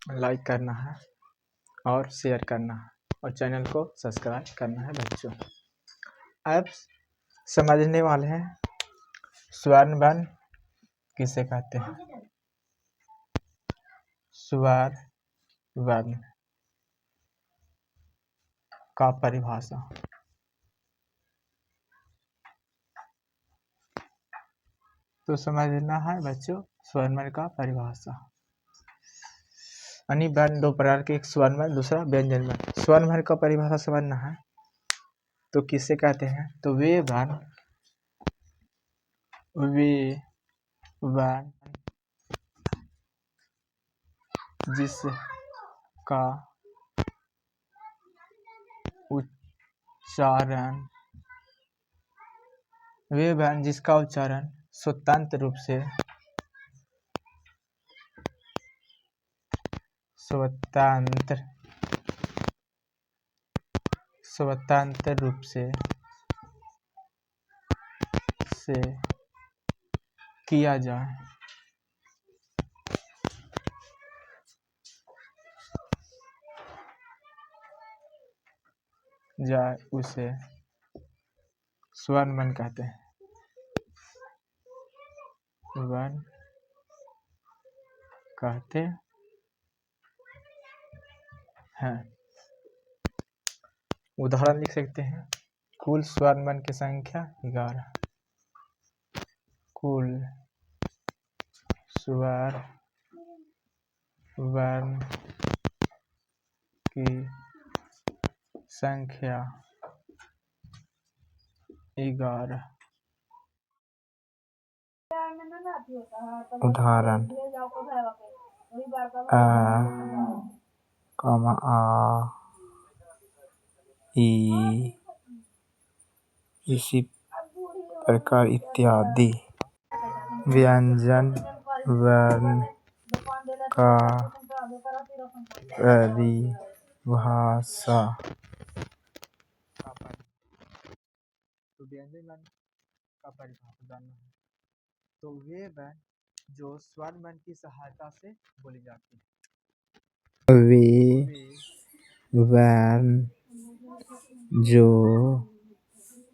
Like करना है और शेयर करना है और चैनल को सब्सक्राइब करना है बच्चों। अब समझने वाले हैं स्वर्ण वर्ण किसे कहते हैं। स्वर्ण वर्ण का परिभाषा। तो समझना है बच्चों स्वर्ण वर्ण का परिभाषा। यानी वर्ण दो प्रकार के, एक स्वर्ण वर्ण दूसरा व्यंजन वर्ण। स्वर्ण वर्ण का परिभाषा समझना है तो किसे कहते हैं। तो वे वर्ण जिसका उच्चारण स्वतंत्र रूप से किया जाए उसे स्वर्ण वर्ण कहते हैं। वर्ण कहते हैं। उदाहरण लिख सकते हैं। कुल स्वर्ण वर्ण की संख्या 11। कुल स्वर्ण वर्ण की संख्या 11। उदाहरण आ, ई, इसी प्रकार इत्यादि। व्यंजन वर्ण का परिभाषा। तो व्यंजन वर्ण का परिभाषा जानना है तो वे वर्ण जो स्वर्ण वर्ण की सहायता से बोली जाती है। वे वर्ण जो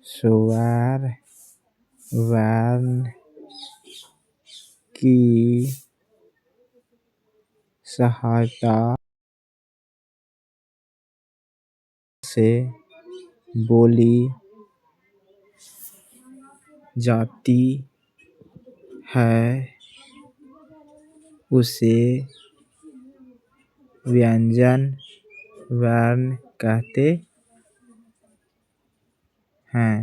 स्वर्ण वर्ण की सहायता से बोली जाती है उसे व्यंजन वर्ण कहते हैं।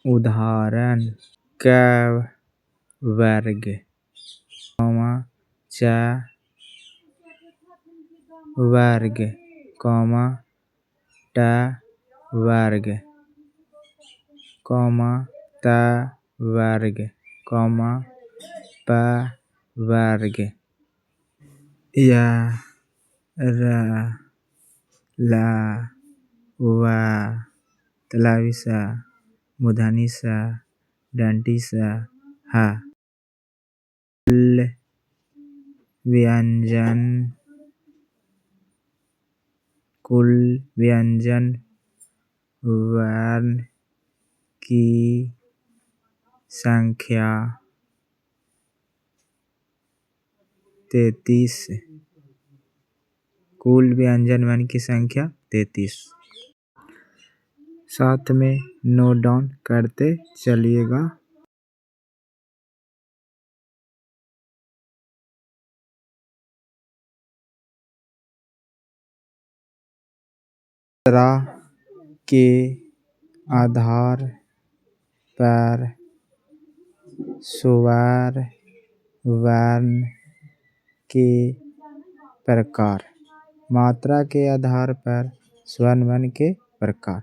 उदाहरण क वर्ग, च वर्ग, ट वर्ग, त वर्ग, प वर्ग, य, र, ल, व, तलावी सा, मूर्धनी सा, दंती सा, ह। कुल व्यंजन वर्ण की संख्या 33। कुल व्यंजन वर्ण की संख्या 33। साथ में नोट डाउन करते चलिएगा। तरह के आधार पर स्वर्ण वर्ण के प्रकार। मात्रा के आधार पर स्वर्ण वर्ण के प्रकार।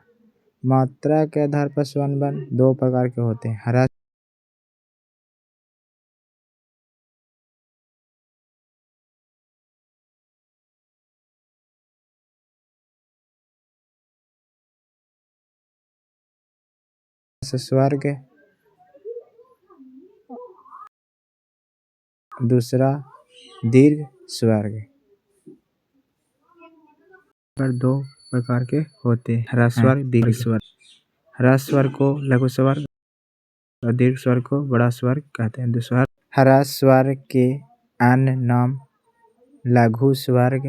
मात्रा के आधार पर स्वर्ण वर्ण दो प्रकार के होते हैं। हरा स्वर्ग दूसरा दीर्घ स्वर्ग। पर दो प्रकार के होते हैं, ह्रस्व स्वर, दीर्घ स्वर। ह्रस्व स्वर को लघु स्वर और दीर्घ स्वर को बड़ा स्वर कहते हैं। दूसरा ह्रस्व स्वर के अन्य नाम लघु स्वर्ग,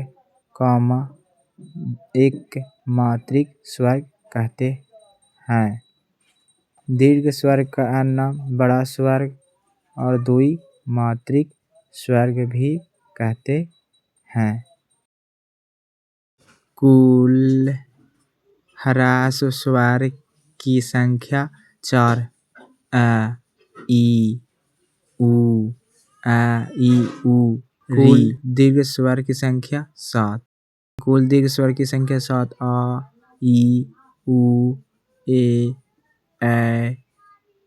एक मात्रिक स्वर्ग कहते हैं। दीर्घ स्वर्ग का अन्य नाम बड़ा स्वर्ग और द्वि मात्रिक स्वर्ग भी कहते हैं। कुल ह्रस्व स्वर की संख्या 4 अ, ई, उ, आ, ई, उ, री। दीर्घ स्वर की संख्या 7। कुल दीर्घ स्वर की संख्या 7 आ, ई, उ, ए,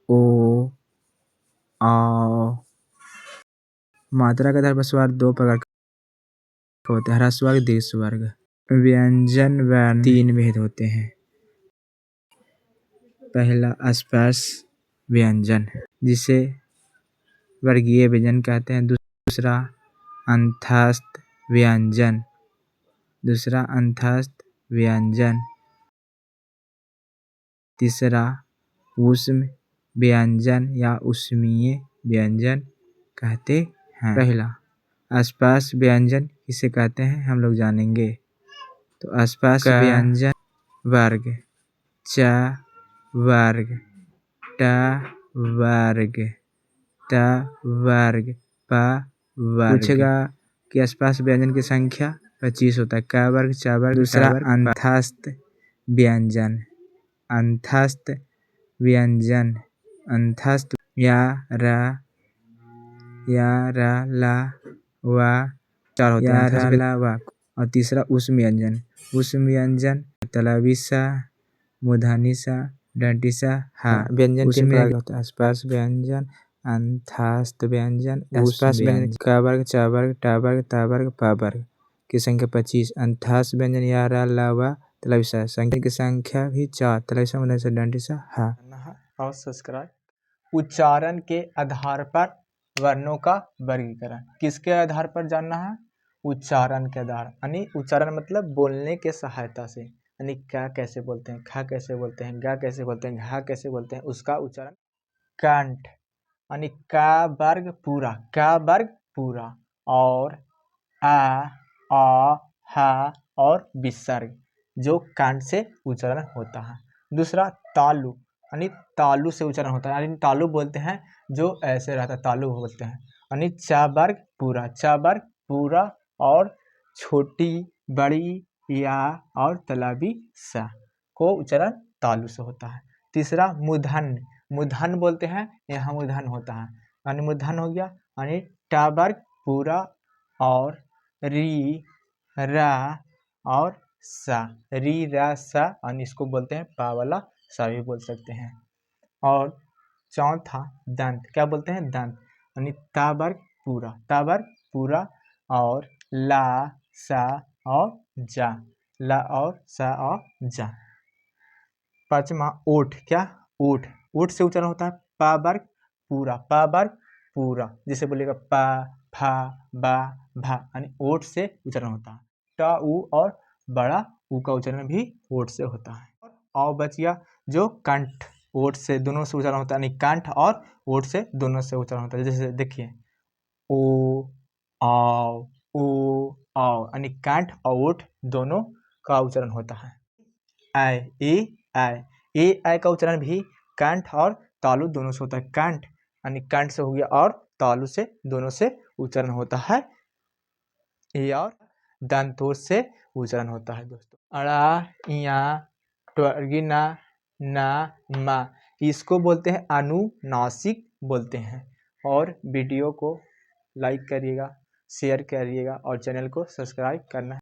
ओ, आ। मात्रा के आधार पर स्वर दो प्रकार के होते हैं, ह्रस्व स्वर, दीर्घ स्वर्ग। व्यंजन वर्ण 3 भेद होते हैं। पहला स्पर्श व्यंजन, जिसे वर्गीय व्यंजन कहते हैं। दूसरा अंतस्थ व्यंजन, तीसरा ऊष्म व्यंजन या ऊष्मीय व्यंजन कहते हैं। पहला स्पर्श व्यंजन किसे कहते हैं हम लोग जानेंगे। तो स्पर्श व्यंजन वर्ग च वर्ग, ट वर्ग, त वर्ग, प वर्ग। पूछेगा कि स्पर्श व्यंजन की संख्या 25 होता है। क वर्ग, च वर्ग। दूसरा अंतस्थ व्यंजन, या र ल व 4 होते हैं। और तीसरा ऊष्म व्यंजन तलवी सा, मूर्धनी सा, दंडी सा, हा। व्यंजन 3 प्रकार के होते हैं, स्पर्श व्यंजन, अंतस्थ व्यंजन, स्पर्श व्यंजन क वर्ग, च वर्ग, ट वर्ग, त वर्ग, प वर्ग की संख्या 25। अंतस्थ व्यंजन या र ल व तलवी सा संख्या की संख्या भी 4, तलवी सा, मूर्धनी सा, दंडी सा, हा। और सब्सक्राइब। उच्चारण के आधार पर वर्णों का वर्गीकरण किसके आधार पर जानना है? उच्चारण के आधार, यानी उच्चारण मतलब बोलने के सहायता से, यानी क्या कैसे बोलते हैं, खा कैसे बोलते हैं, गा कैसे बोलते हैं, घा कैसे बोलते हैं, उसका उच्चारण। कंठ यानी का वर्ग पूरा, और आ, हा और विसर्ग जो कंठ से उच्चारण होता है। दूसरा तालु, यानी तालु से उच्चारण होता है, यानी तालु बोलते हैं जो ऐसे रहता है, तालु बोलते हैं। यानी च वर्ग पूरा और छोटी, बड़ी, या और तलवी सा को उच्चारण तालु से होता है। तीसरा मूर्धन्य बोलते हैं, यहाँ मूर्धन्य होता है, यानी मूर्धन्य हो गया, यानी ट वर्ग पूरा और री, रा और सा, री, रा, सा, यानी इसको बोलते हैं पा वाला सा भी बोल सकते हैं। और चौथा दंत, क्या बोलते हैं? दंत, यानी ता वर्ग पूरा और ला, सा और जा, ला और सा और जा। पांचवा ओठ, क्या? ओठ से उच्चारण होता है पा वर्ग पूरा, जिसे बोलेगा पा, फा, बा, भा, यानी ओठ से उच्चारण होता है। ट, उ और बड़ा उ का उच्चारण भी ओठ से होता है। और बच गया जो कंठ, ओठ से दोनों से उच्चारण होता है, यानी कंठ और ओठ से दोनों से उच्चारण होता है। जैसे देखिए ओ, आओ, ओ, आओ, यानी कंठ और ओठ दोनों का उच्चारण होता है। ए आई का उच्चारण भी कंठ और तालु दोनों से होता है। कंठ यानी कंठ से हो गया और तालु से दोनों से उच्चारण होता है। ए और दंतों से उच्चारण होता है दोस्तों। अड़ा, इया, ट्वर्गिना, ना, मा, इसको बोलते हैं अनुनासिक बोलते हैं। और वीडियो को लाइक करिएगा, शेयर करिएगा और चैनल को सब्सक्राइब करना है।